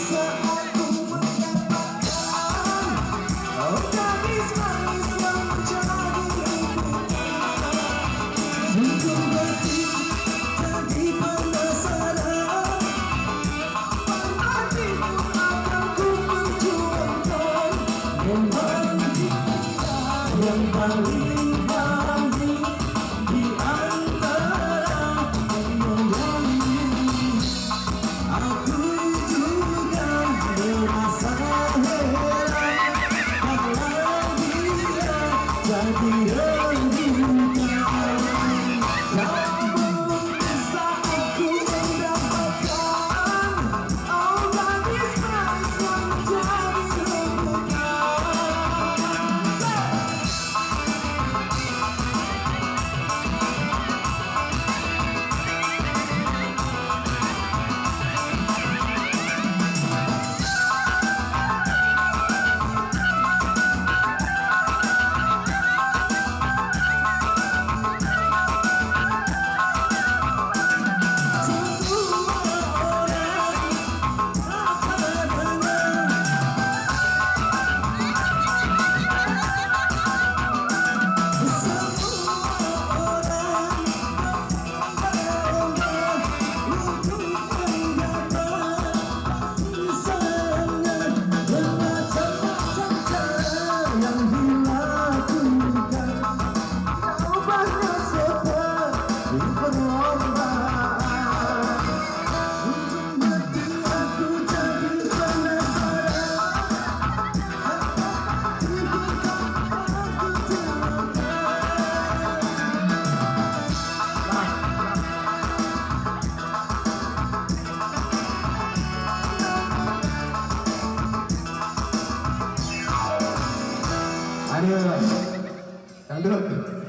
saat ku mendapatkan oh gadis manis yang menjadi sungguh hati jadi penasaran apa hatimu akan ku perjuangkan memang yang paling bahagia di antara menyanyi. Aku juga merasa heran kalau dia jadi rebutan. Namun saat aku mendapatkan oh gadis manis yang menjadi rebutan. Aduh, aduh.